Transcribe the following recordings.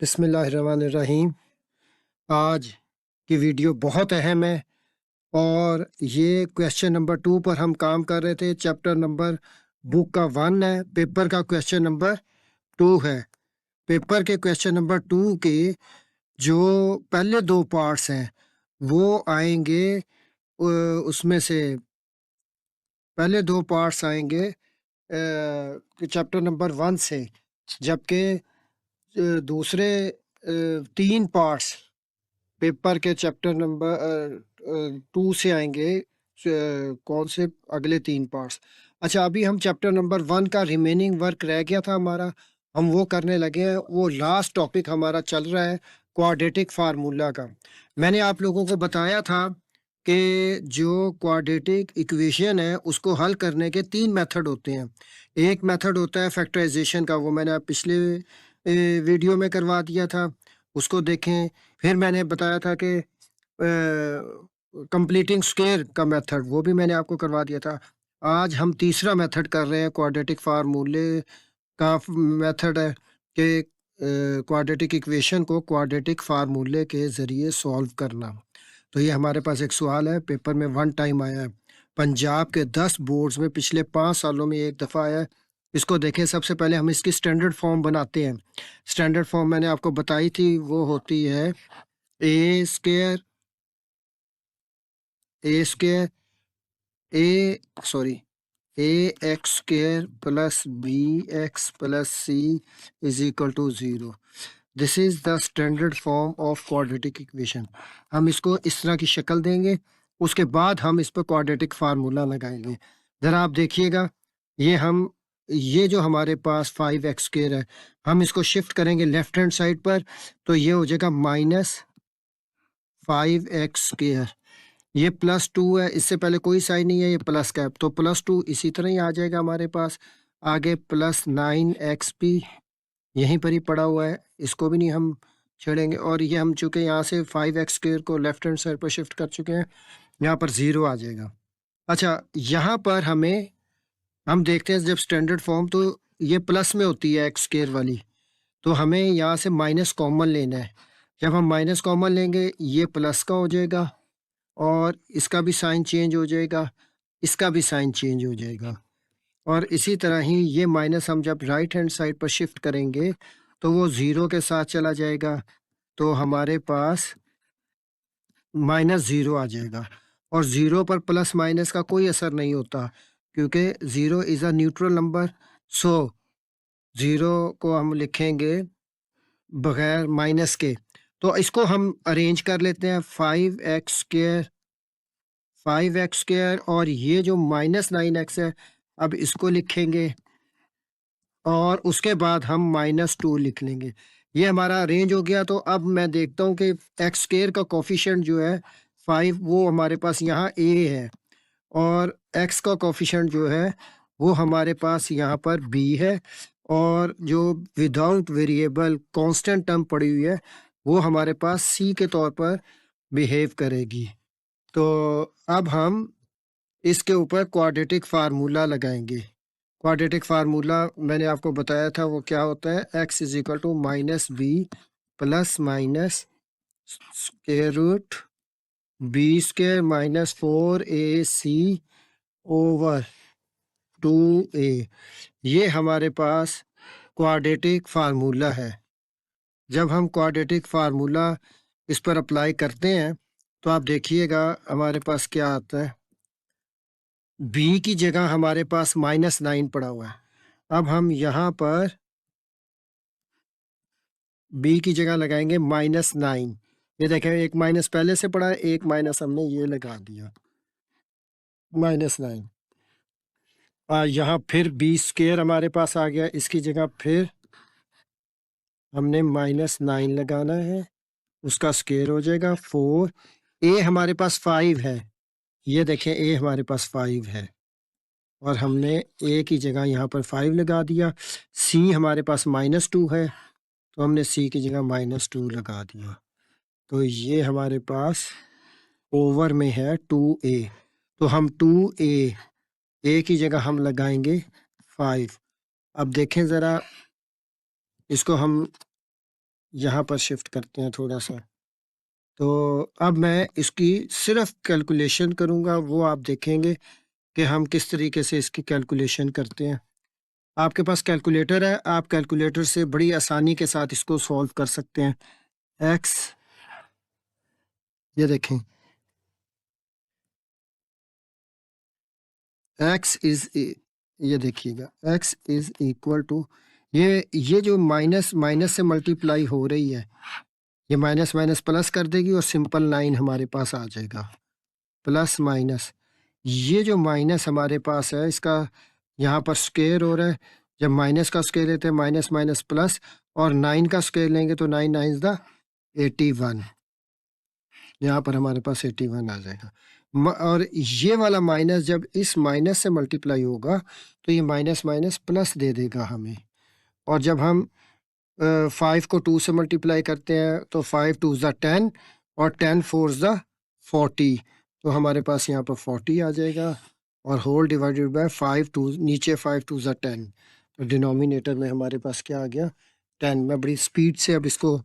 बिस्मिल्लाहिर्रहमानिर्रहीम। आज की वीडियो बहुत अहम है और ये क्वेश्चन नंबर 2 पर हम काम कर रहे थे। चैप्टर नंबर बुक का 1 है, पेपर का क्वेश्चन नंबर 2 है। पेपर के क्वेश्चन नंबर 2 के जो पहले 2 पार्ट्स हैं वो आएंगे, उसमें से पहले 2 पार्ट्स आएंगे चैप्टर नंबर 1 से, जबकि दूसरे 3 पार्ट्स पेपर के चैप्टर नंबर 2 से आएंगे। कौन से अगले 3 पार्ट्स? अच्छा, अभी हम चैप्टर नंबर 1 का रिमेनिंग वर्क रह गया था हमारा, हम वो करने लगे हैं। वो लास्ट टॉपिक हमारा चल रहा है क्वाड्रेटिक फार्मूला का। मैंने आप लोगों को बताया था कि जो क्वाड्रेटिक इक्वेशन है उसको हल करने के 3 मेथड होते हैं। एक मेथड होता है फैक्टराइजेशन का, वो मैंने आप पिछले वीडियो में करवा दिया था, उसको देखें। फिर मैंने बताया था कि कंप्लीटिंग स्क्वायर का मेथड, वो भी मैंने आपको करवा दिया था। आज हम तीसरा मेथड कर रहे हैं, क्वाड्रेटिक फार्मूले का मेथड है कि क्वाड्रेटिक इक्वेशन को क्वाड्रेटिक फार्मूले के ज़रिए सॉल्व करना। तो ये हमारे पास एक सवाल है, पेपर में 1 टाइम आया है। पंजाब के 10 बोर्ड्स में पिछले 5 सालों में एक दफ़ा आया है। इसको देखें। सबसे पहले हम इसकी स्टैंडर्ड फॉर्म बनाते हैं। स्टैंडर्ड फॉर्म मैंने आपको बताई थी, वो होती है a square a square a sorry a x square plus b x plus c is equal to 0। This is the standard form of quadratic equation. हम इसको इस तरह की शक्ल देंगे, उसके बाद हम इस पर क्वाड्रेटिक फार्मूला लगाएंगे। ज़रा आप देखिएगा, ये जो हमारे पास 5x स्क्वायर है, हम इसको शिफ्ट करेंगे लेफ्ट हैंड साइड पर, तो ये हो जाएगा -5x स्क्वायर। ये +2 है, इससे पहले कोई साइन नहीं है, ये प्लस का है, तो +2 इसी तरह ही आ जाएगा हमारे पास। आगे +9x भी यहीं पर ही पड़ा हुआ है, इसको भी नहीं हम छेड़ेंगे। और ये हम चूंकि यहाँ से 5x स्क्वायर को लेफ्ट हैंड साइड पर शिफ्ट कर चुके हैं, यहाँ पर 0 आ जाएगा। अच्छा, यहाँ पर हम देखते हैं जब स्टैंडर्ड फॉर्म, तो ये प्लस में होती है एक्स स्क्वायर वाली, तो हमें यहाँ से माइनस कॉमन लेना है। जब हम माइनस कॉमन लेंगे, ये प्लस का हो जाएगा और इसका भी साइन चेंज हो जाएगा, इसका भी साइन चेंज हो जाएगा। और इसी तरह ही ये माइनस हम जब राइट हैंड साइड पर शिफ्ट करेंगे तो वो 0 के साथ चला जाएगा, तो हमारे पास -0 आ जाएगा। और 0 पर प्लस माइनस का कोई असर नहीं होता, क्योंकि 0 इज़ अ न्यूट्रल नंबर। सो 0 को हम लिखेंगे बगैर माइनस के। तो इसको हम अरेंज कर लेते हैं, 5x स्क्वायर और ये जो -9x है, अब इसको लिखेंगे और उसके बाद हम -2 लिख लेंगे। ये हमारा अरेंज हो गया। तो अब मैं देखता हूँ कि एक्स स्क्वायर का कोफिशिएंट जो है 5, वो हमारे पास यहाँ a है, और x का कोफिशिएंट जो है वो हमारे पास यहाँ पर b है, और जो विदाउट वेरिएबल कांस्टेंट टर्म पड़ी हुई है वो हमारे पास c के तौर पर बिहेव करेगी। तो अब हम इसके ऊपर क्वाड्रेटिक फार्मूला लगाएंगे। क्वाड्रेटिक फार्मूला मैंने आपको बताया था, वो क्या होता है, x is equal to -b plus minus square root B square -4ac over 2a। ये हमारे पास क्वाड्रेटिक फार्मूला है। जब हम क्वाड्रेटिक फार्मूला इस पर अप्लाई करते हैं तो आप देखिएगा हमारे पास क्या आता है। b की जगह हमारे पास -9 पड़ा हुआ है। अब हम यहाँ पर b की जगह लगाएंगे -9। ये देखें, एक माइनस पहले से पड़ा है, एक माइनस हमने ये लगा दिया, -9। यहाँ फिर बी स्क्वायर हमारे पास आ गया, इसकी जगह फिर हमने -9 लगाना है, उसका स्क्वायर हो जाएगा 4। ए हमारे पास 5 है, ये देखें ए हमारे पास 5 है और हमने ए की जगह यहाँ पर 5 लगा दिया। सी हमारे पास -2 है, तो हमने सी की जगह -2 लगा दिया। तो ये हमारे पास ओवर में है 2a, तो हम 2a ए की जगह हम लगाएंगे 5। अब देखें ज़रा, इसको हम यहाँ पर शिफ्ट करते हैं थोड़ा सा। तो अब मैं इसकी सिर्फ कैलकुलेशन करूँगा, वो आप देखेंगे कि हम किस तरीके से इसकी कैलकुलेशन करते हैं। आपके पास कैलकुलेटर है, आप कैलकुलेटर से बड़ी आसानी के साथ इसको सॉल्व कर सकते हैं। एक्स, ये देखें, एक्स इज, ये देखिएगा, एक्स इज इक्वल टू, ये जो माइनस माइनस से मल्टीप्लाई हो रही है, ये माइनस माइनस प्लस कर देगी और सिंपल 9 हमारे पास आ जाएगा। प्लस माइनस, ये जो माइनस हमारे पास है इसका यहाँ पर स्क्वायर हो रहा है। जब माइनस का स्क्वायर लेते हैं माइनस माइनस प्लस, और 9 का स्क्वायर लेंगे तो 9 9 द 81, यहाँ पर हमारे पास 81 आ जाएगा। और ये वाला माइनस जब इस माइनस से मल्टीप्लाई होगा तो ये माइनस माइनस प्लस दे देगा हमें। और जब हम 5 को 2 से मल्टीप्लाई करते हैं तो 5 2 ज़ा 10 और 10 4 ज़ा 40, तो हमारे पास यहाँ पर 40 आ जाएगा। और होल डिवाइडेड बाय 5 2, नीचे 5 2 ज़ा 10, तो डिनोमिनेटर में हमारे पास क्या आ गया, 10। मैं बड़ी स्पीड से अब इसको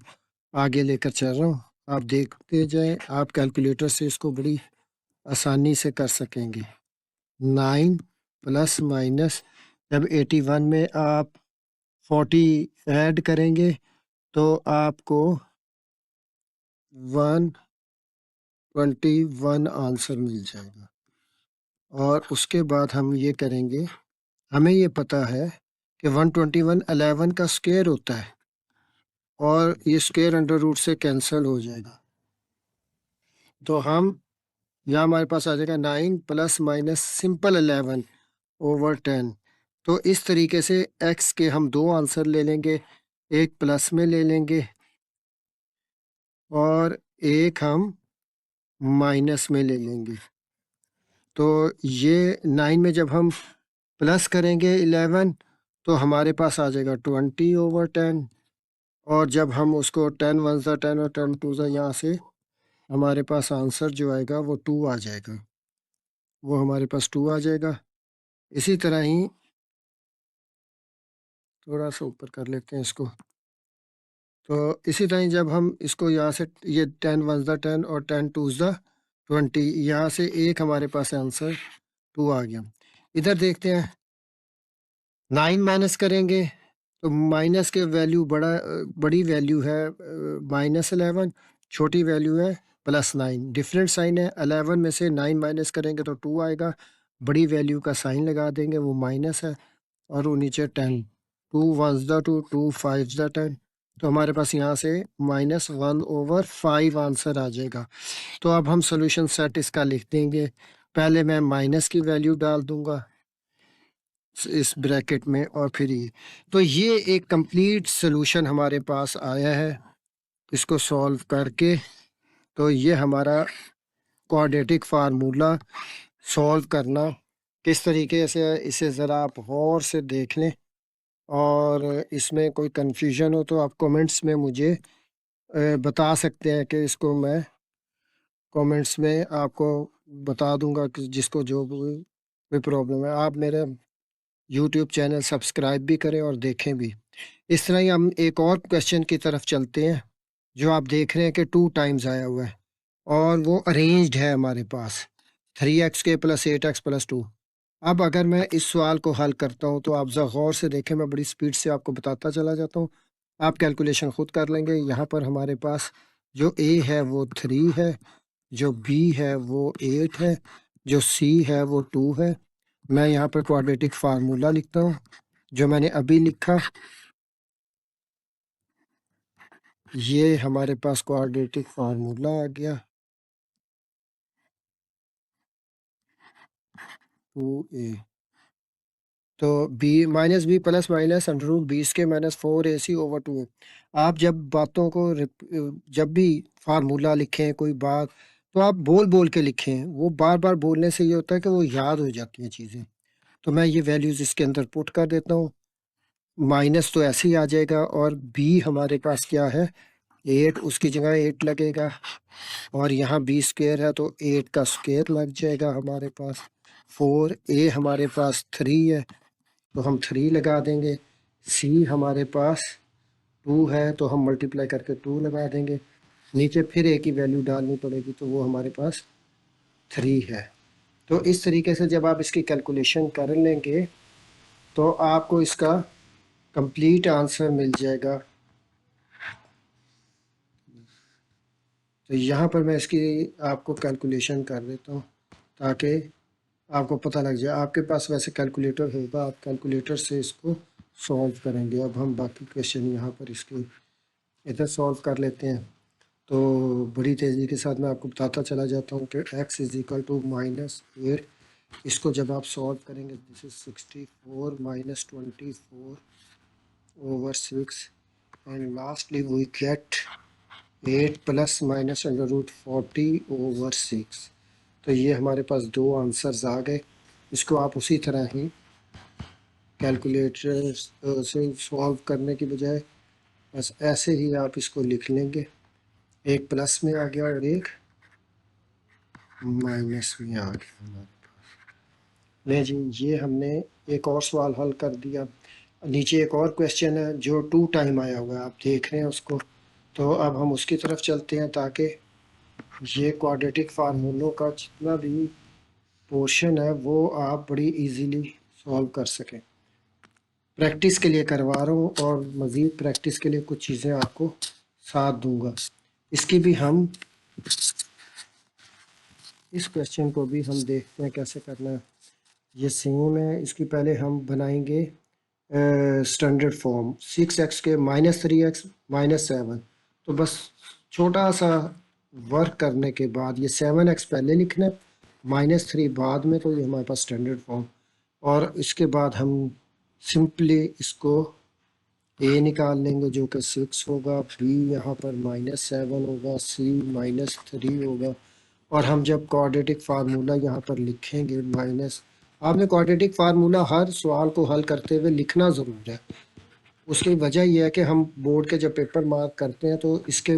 आगे लेकर चल रहा हूँ, आप देखते जाएं, आप कैलकुलेटर से इसको बड़ी आसानी से कर सकेंगे। 9 प्लस माइनस, जब 81 में आप 40 ऐड करेंगे तो आपको 121 आंसर मिल जाएगा। और उसके बाद हम ये करेंगे, हमें ये पता है कि 121 11 का स्क्वायर होता है और ये स्क्वायर अंडर रूट से कैंसिल हो जाएगा। तो हम यहाँ हमारे पास आ जाएगा 9 प्लस माइनस सिंपल 11 ओवर 10। तो इस तरीके से एक्स के हम दो आंसर ले लेंगे, एक प्लस में ले लेंगे और एक हम माइनस में ले लेंगे। तो ये 9 में जब हम प्लस करेंगे 11 तो हमारे पास आ जाएगा 20 ओवर 10। और जब हम उसको 10 1 ज़ा 10 और 10 2 ज़ा, यहाँ से हमारे पास आंसर जो आएगा वो 2 आ जाएगा, वो हमारे पास 2 आ जाएगा। इसी तरह ही थोड़ा सा ऊपर कर लेते हैं इसको। तो इसी तरह ही जब हम इसको यहाँ से, ये 10 1 ज़ा 10 और 10 2 ज़ा 20, यहाँ से एक हमारे पास आंसर 2 आ गया। इधर देखते हैं, 9 माइनस करेंगे तो माइनस के वैल्यू बड़ी वैल्यू है -11, छोटी वैल्यू है +9, डिफरेंट साइन है। 11 में से 9 माइनस करेंगे तो 2 आएगा, बड़ी वैल्यू का साइन लगा देंगे, वो माइनस है, और वो नीचे 10, 2 1 ज़ा 2, 2 5 ज़ा 10, तो हमारे पास यहाँ से -1/5 आंसर आ जाएगा। तो अब हम सोल्यूशन सेट इसका लिख देंगे। पहले मैं माइनस की वैल्यू डाल दूंगा इस ब्रैकेट में, और फिर ये, तो ये एक कंप्लीट सोल्यूशन हमारे पास आया है। इसको सॉल्व करके तो ये हमारा क्वाड्रेटिक फार्मूला सॉल्व करना किस तरीके से है, इसे ज़रा आप गौर से देख लें। और इसमें कोई कन्फ्यूजन हो तो आप कमेंट्स में मुझे बता सकते हैं, कि इसको मैं कमेंट्स में आपको बता दूंगा कि जिसको जो भी प्रॉब्लम है। आप मेरे यूट्यूब चैनल सब्सक्राइब भी करें और देखें भी। इस तरह ही हम एक और क्वेश्चन की तरफ चलते हैं, जो आप देख रहे हैं कि 2 टाइम्स आया हुआ है और वो अरेंज्ड है हमारे पास, 3x² + 8x + 2। अब अगर मैं इस सवाल को हल करता हूँ तो आप ज़रा गौर से देखें, मैं बड़ी स्पीड से आपको बताता चला जाता हूँ, आप कैलकुलेशन खुद कर लेंगे। यहाँ पर हमारे पास जो a है वो 3 है, जो b है वो 8 है, जो c है वो 2 है। मैं यहाँ पर क्वाड्रेटिक फार्मूला लिखता हूँ, जो मैंने अभी लिखा, ये हमारे पास क्वाड्रेटिक फार्मूला आ गया, 2a। तो b -b + minus √20k - 4ac/2a। आप जब बातों को जब भी फार्मूला लिखें कोई बात, तो आप बोल बोल के लिखें, वो बार बार बोलने से ये होता है कि वो याद हो जाती हैं चीज़ें। तो मैं ये वैल्यूज़ इसके अंदर पुट कर देता हूँ, माइनस तो ऐसे ही आ जाएगा, और b हमारे पास क्या है 8, उसकी जगह 8 लगेगा, और यहाँ b² है तो 8 का स्क्वायर लग जाएगा हमारे पास। 4a हमारे पास 3 है तो हम 3 लगा देंगे। c हमारे पास 2 है तो हम मल्टीप्लाई करके 2 लगा देंगे, नीचे फिर ए की वैल्यू डालनी पड़ेगी तो वो हमारे पास 3 है। तो इस तरीके से जब आप इसकी कैलकुलेशन कर लेंगे तो आपको इसका कंप्लीट आंसर मिल जाएगा। तो यहाँ पर मैं इसकी आपको कैलकुलेशन कर देता हूँ ताकि आपको पता लग जाए। आपके पास वैसे कैलकुलेटर होगा, आप कैलकुलेटर से इसको सॉल्व करेंगे। अब हम बाकी क्वेश्चन यहाँ पर इसके इधर सॉल्व कर लेते हैं। तो बड़ी तेज़ी के साथ मैं आपको बताता चला जाता हूँ कि x इज़ इक्वल टू -8, इसको जब आप सॉल्व करेंगे this is 64 minus 24 over 6 and lastly we get 8 plus minus under root 40 over 6। तो ये हमारे पास दो आंसर्स आ गए। इसको आप उसी तरह ही कैलकुलेटर से सॉल्व करने की बजाय बस ऐसे ही आप इसको लिख लेंगे। एक प्लस में आ गया और एक माइनस में आ गया हमारे। नहीं जी, ये हमने एक और सवाल हल कर दिया। नीचे एक और क्वेश्चन है जो 2 टाइम आया हुआ है, आप देख रहे हैं उसको। तो अब हम उसकी तरफ चलते हैं ताकि ये क्वाड्रेटिक फार्मूलों का जितना भी पोर्शन है वो आप बड़ी इजीली सॉल्व कर सकें। प्रैक्टिस के लिए करवा रहा हूँ और मज़ीद प्रैक्टिस के लिए कुछ चीज़ें आपको साथ दूंगा। इसकी भी हम इस क्वेश्चन को भी हम देखते हैं कैसे करना है। ये सेम है, इसकी पहले हम बनाएंगे स्टैंडर्ड फॉर्म 6x के -3x -7। तो बस छोटा सा वर्क करने के बाद ये 7x पहले लिखना है, -3 बाद में, तो ये हमारे पास स्टैंडर्ड फॉर्म। और इसके बाद हम सिंपली इसको ए निकाल लेंगे जो कि 6 होगा, बी यहाँ पर -7 होगा, सी -3 होगा। और हम जब क्वाड्रेटिक फार्मूला यहाँ पर लिखेंगे माइनस, आपने क्वाड्रेटिक फार्मूला हर सवाल को हल करते हुए लिखना ज़रूर है। उसकी वजह यह है कि हम बोर्ड के जब पेपर मार्क करते हैं तो इसके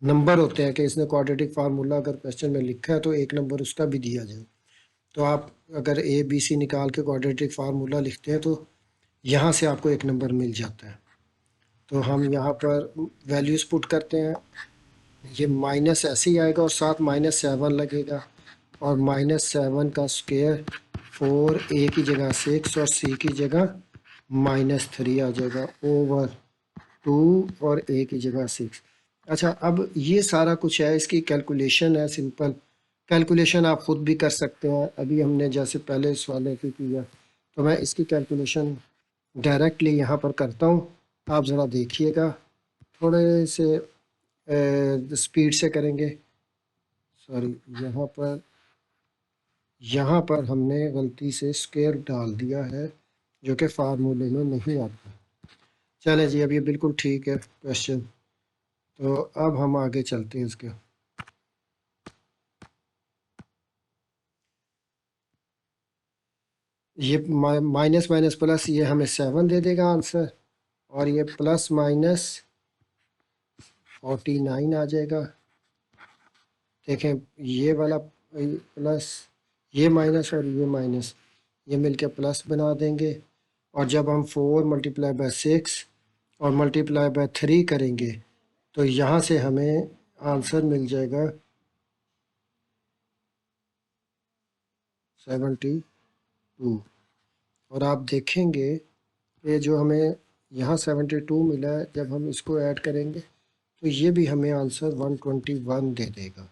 नंबर होते हैं कि इसने क्वाड्रेटिक फार्मूला अगर क्वेश्चन में लिखा है तो एक नंबर उसका भी दिया जाए। तो आप अगर ए बी सी निकाल के क्वाड्रेटिक फार्मूला लिखते हैं तो यहाँ से आपको एक नंबर मिल जाता है। तो हम यहाँ पर वैल्यूज़ पुट करते हैं। ये माइनस ऐसे ही आएगा और साथ -7 लगेगा, और -7 का स्क्वायर 4, ए की जगह 6 और सी की जगह -3 आ जाएगा ओवर 2 और ए की जगह 6। अच्छा, अब ये सारा कुछ है, इसकी कैलकुलेशन है सिंपल। कैलकुलेशन आप ख़ुद भी कर सकते हैं। अभी हमने जैसे पहले सवाल की किया, तो मैं इसकी कैलकुलेशन डायरेक्टली यहाँ पर करता हूँ। आप ज़रा देखिएगा, थोड़े से स्पीड से करेंगे। सॉरी, यहाँ पर हमने गलती से स्क्वायर डाल दिया है जो कि फार्मूले में नहीं आता। चलें जी, अब ये बिल्कुल ठीक है क्वेश्चन। तो अब हम आगे चलते हैं इसके। ये माइनस माइनस प्लस ये हमें 7 दे देगा आंसर, और ये प्लस माइनस 49 आ जाएगा। देखें, ये वाला प्लस, ये माइनस और ये माइनस, ये मिलके प्लस बना देंगे। और जब हम 4 मल्टीप्लाई बाय 6 और मल्टीप्लाई बाय 3 करेंगे तो यहाँ से हमें आंसर मिल जाएगा 72। और आप देखेंगे कि जो हमें यहाँ 72 मिला है, जब हम इसको ऐड करेंगे तो ये भी हमें आंसर 121 दे देगा।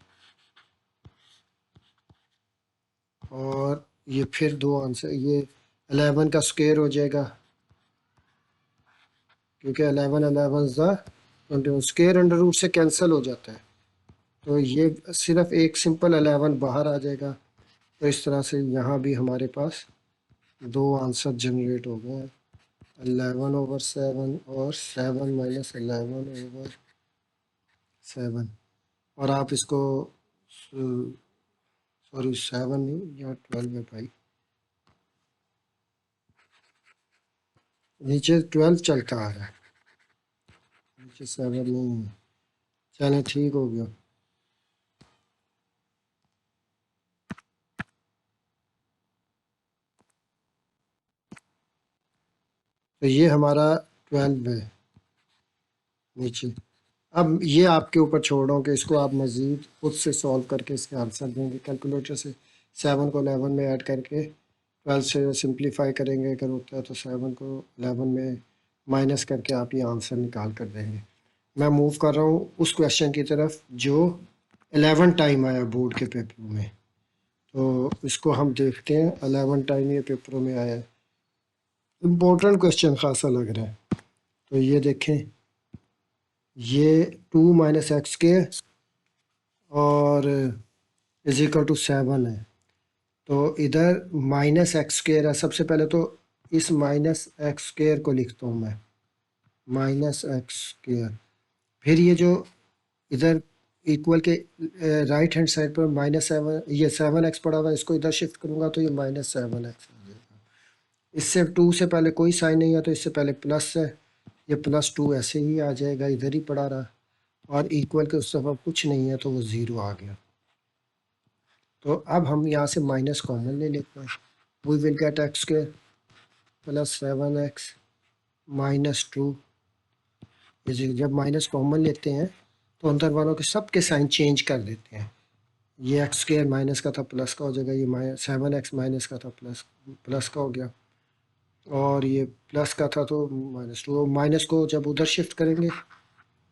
और ये फिर दो आंसर, ये 11 का स्क्वायर हो जाएगा, क्योंकि 11 11 ज़ा 21, स्क्वायर अंडर रूट से कैंसिल हो जाता है। तो ये सिर्फ एक सिंपल 11 बाहर आ जाएगा। तो इस तरह से यहाँ भी हमारे पास दो आंसर जनरेट हो गए हैं, 11/7 और 7 - 11/7। और आप इसको, सॉरी 7 नहीं, यहाँ 12 है भाई, नीचे 12 चलता आ रहा है, नीचे 7 नहीं है। चलें, ठीक हो गया। तो ये हमारा 12 है। नीचे। अब ये आपके ऊपर छोड़ रहा हूँ कि इसको आप मज़ीद खुद से सॉल्व करके इसके आंसर देंगे कैलकुलेटर से। 7 को 11 में ऐड करके 12 से सिंप्लीफाई करेंगे, अगर होता है तो 7 को 11 में माइनस करके आप ये आंसर निकाल कर देंगे। मैं मूव कर रहा हूँ उस क्वेश्चन की तरफ जो 11 टाइम आया बोर्ड के पेपर में। तो इसको हम देखते हैं, 11 टाइम ये पेपरों में आया है। इम्पोर्टेंट क्वेश्चन खासा लग रहा है। तो ये देखें, ये 2 माइनस एक्स के और इज इक्वल टू 7 है। तो इधर माइनस एक्स स्क्र है। सबसे पहले तो इस माइनस एक्स स्क्र को लिखता हूँ मैं, माइनस एक्स स्क्र। फिर ये जो इधर इक्वल के राइट हैंड साइड पर -7, ये 7x पड़ा हुआ है, इसको इधर शिफ्ट करूँगा तो ये -7x आ जाएगा। इससे 2 से पहले कोई साइन नहीं है तो इससे पहले प्लस है, ये +2 ऐसे ही आ जाएगा, इधर ही पड़ा रहा। और इक्वल के उस तरफ कुछ नहीं है तो वो 0 आ गया। तो अब हम यहाँ से माइनस कॉमन ले लेते हैं। We will get X square +7x -2। जब माइनस कॉमन लेते हैं तो अंदर वालों के सब के साइन चेंज कर देते हैं। ये एक्स स्क्र माइनस का था प्लस का हो जाएगा, ये 7x माइनस का था प्लस प्लस का हो गया, और ये प्लस का था तो -2। माइनस को जब उधर शिफ्ट करेंगे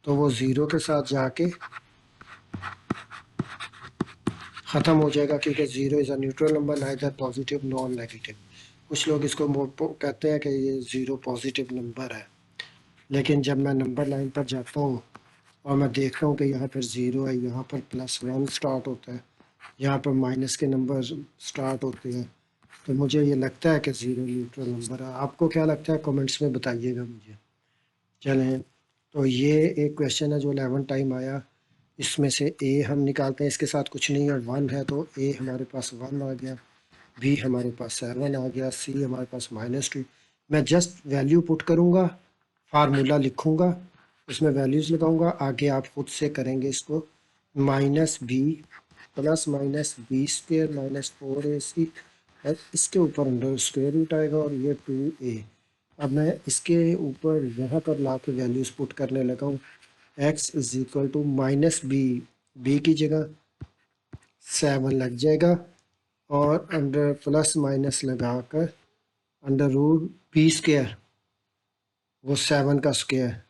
तो वो 0 के साथ जाके ख़त्म हो जाएगा, क्योंकि 0 is a neutral number, neither positive non negative. कुछ लोग इसको कहते हैं कि ये 0 पॉजिटिव नंबर है, लेकिन जब मैं नंबर लाइन पर जाता हूँ और मैं देख रहा हूँ कि यहाँ पर 0 है, यहाँ पर +1 स्टार्ट होता है, यहाँ पर माइनस के नंबर स्टार्ट होते हैं, तो मुझे ये लगता है कि 0 न्यूट्रल नंबर है। आपको क्या लगता है कमेंट्स में बताइएगा मुझे। चलें, तो ये एक क्वेश्चन है जो 11 टाइम आया। इसमें से ए हम निकालते हैं, इसके साथ कुछ नहीं है, 1 है तो ए हमारे पास 1 आ गया, बी हमारे पास 7 आ गया, सी हमारे पास -2। मैं जस्ट वैल्यू पुट करूँगा, फार्मूला लिखूँगा, इसमें वैल्यूज़ लगाऊँगा, आगे आप खुद से करेंगे इसको। -b +-b² -4ac है, इसके ऊपर अंडर स्क्वायर रूट आएगा और ये 2a। अब मैं इसके ऊपर यहाँ पर ला के वैल्यूज़ पुट करने लगा हूँ। x is equal to -b, b की जगह 7 लग जाएगा, और अंडर प्लस माइनस लगाकर √b², वो 7 का स्क्वायर,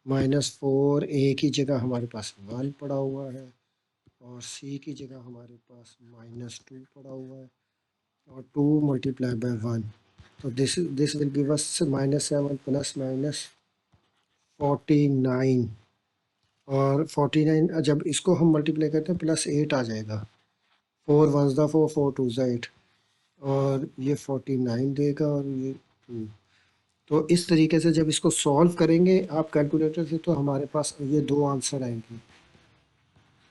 -4a की जगह हमारे पास 1 पड़ा हुआ है, और c की जगह हमारे पास -2 पड़ा हुआ है, और 2 × 1। तो दिस विल गिव अस -7 ± 49, और 49 जब इसको हम मल्टीप्लाई करते हैं +8 आ जाएगा। 4 1 4, 4 2 8, और ये 49 देगा, और ये 2। तो इस तरीके से जब इसको सॉल्व करेंगे आप कैलकुलेटर से, तो हमारे पास ये 2 आंसर आएंगे।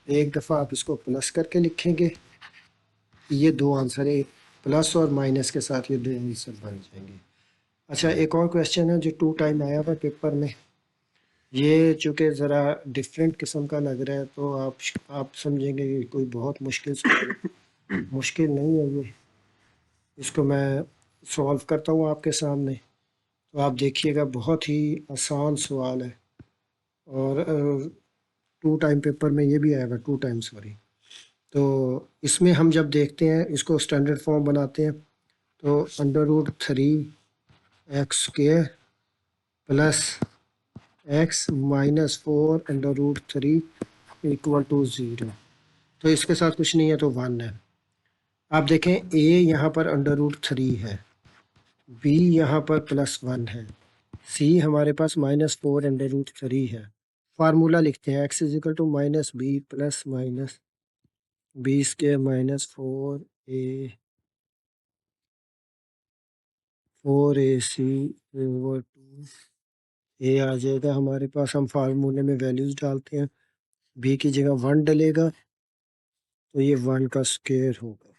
एक दफ़ा आप इसको प्लस करके लिखेंगे, ये 2 आंसर है, प्लस और माइनस के साथ ये 2 आंसर बन जाएंगे। अच्छा, एक और क्वेश्चन है जो 2 टाइम आया हुआ पेपर में। ये चूँकि ज़रा डिफरेंट किस्म का लग रहा है तो आप समझेंगे कि कोई बहुत मुश्किल सवाल है। मुश्किल नहीं है ये, इसको मैं सॉल्व करता हूँ आपके सामने, तो आप देखिएगा बहुत ही आसान सवाल है। और 2 टाइम पेपर में ये भी आएगा, 2 टाइम सॉरी। तो इसमें हम जब देखते हैं, इसको स्टैंडर्ड फॉर्म बनाते हैं, तो √3x² +x -4√3 = 0। तो इसके साथ कुछ नहीं है तो 1 है। आप देखें, a यहाँ पर √3 है, b यहाँ पर +1 है, c हमारे पास -4√3 है। फार्मूला लिखते हैं, x is equal to -b plus minus b² -4ac/2 a आ जाएगा हमारे पास। हम फार्मूले में वैल्यूज डालते हैं, b की जगह 1 डलेगा तो ये 1 का स्क्वायर होगा,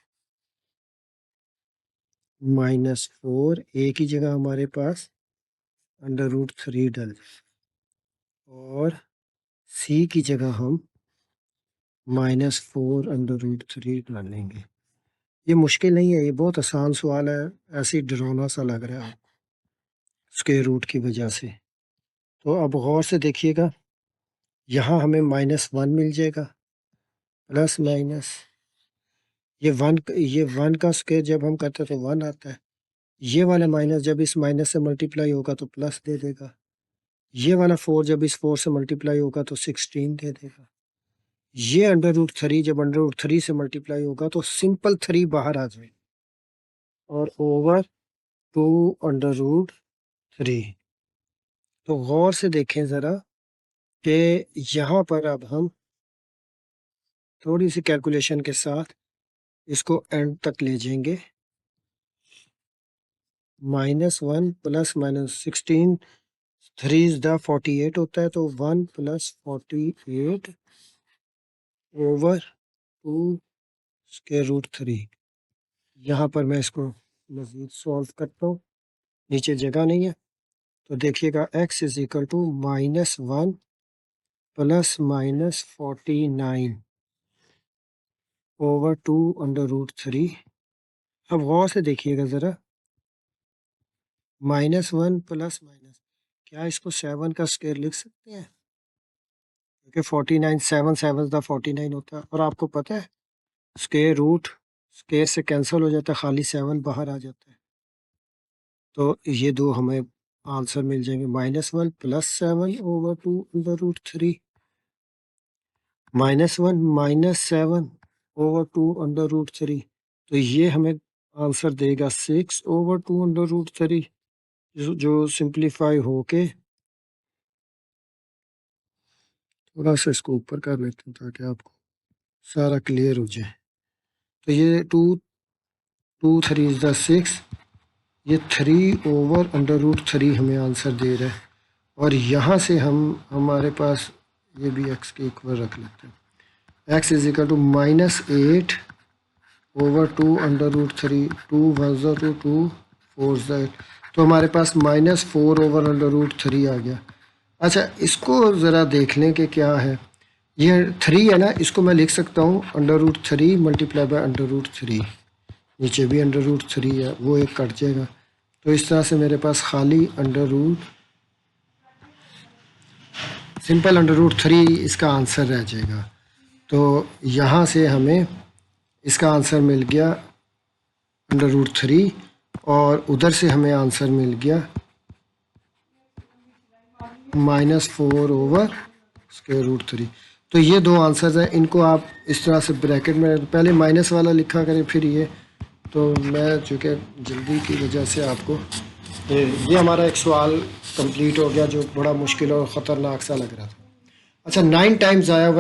-4, a की जगह हमारे पास √3 डल जाए, और c की जगह हम -4√3 डालेंगे। ये मुश्किल नहीं है, ये बहुत आसान सवाल है, ऐसे ही डरावना सा लग रहा है स्क्वायर रूट की वजह से। तो अब गौर से देखिएगा, यहाँ हमें -1 मिल जाएगा, प्लस माइनस ये 1 का स्क्वायर जब हम करते हैं तो 1 आता है। ये वाला माइनस जब इस माइनस से मल्टीप्लाई होगा तो प्लस दे देगा। ये वाला 4 जब इस 4 से मल्टीप्लाई होगा तो 16 दे देगा। ये √3 जब √3 से मल्टीप्लाई होगा तो सिंपल 3 बाहर आ जाएगा और ओवर 2√3। तो गौर से देखें ज़रा कि यहाँ पर अब हम थोड़ी सी कैलकुलेशन के साथ इसको एंड तक ले जाएंगे। -1 प्लस -16 3 इज द 48 होता है, तो 1 + 48 ओवर 2 स्क्वायर रूट 3। यहाँ पर मैं इसको मज़ीद सॉल्व करता हूँ, नीचे जगह नहीं है। तो देखिएगा x is equal to -1 plus -49 over 2√3। अब गौर से देखिएगा ज़रा, -1 प्लस माइनस, क्या इसको 7 का स्क्वायर लिख सकते हैं? क्योंकि 49 7 7 द 49 होता है और आपको पता है स्क्वायर रूट स्क्वायर से कैंसिल हो जाता है, खाली 7 बाहर आ जाता है। तो ये दो हमें आंसर मिल जाएंगे, -1 प्लस 7 ओवर 2√3, -1 -7 ओवर 2√3। तो ये हमें आंसर देगा 6 ओवर 2√3, जो सिंप्लीफाई होके, थोड़ा सा इसको ऊपर कर लेते हैं ताकि आपको सारा क्लियर हो जाए। तो ये 2 3 इज द 6, ये 3 ओवर √3 हमें आंसर दे रहा है। और यहाँ से हमारे पास ये भी x के इक्वल रख लेते हैं। x is equal to -8 over 2√3, 2 1 2 2 4 8, तो हमारे पास -4 ओवर √3 आ गया। अच्छा, इसको ज़रा देख लें कि क्या है। ये 3 है ना, इसको मैं लिख सकता हूँ √3 मल्टीप्लाई बाय √3, नीचे भी √3 है, वो एक कट जाएगा। तो इस तरह से मेरे पास खाली सिंपल √3 इसका आंसर रह जाएगा। तो यहाँ से हमें इसका आंसर मिल गया √3 और उधर से हमें आंसर मिल गया -4 ओवर √3। तो ये दो आंसर्स हैं, इनको आप इस तरह से ब्रैकेट में पहले माइनस वाला लिखा करें फिर ये। तो मैं चूँकि जल्दी की वजह से आपको ये हमारा एक सवाल कंप्लीट हो गया जो बड़ा मुश्किल और ख़तरनाक सा लग रहा था। अच्छा, 9 टाइम्स आया हुआ है।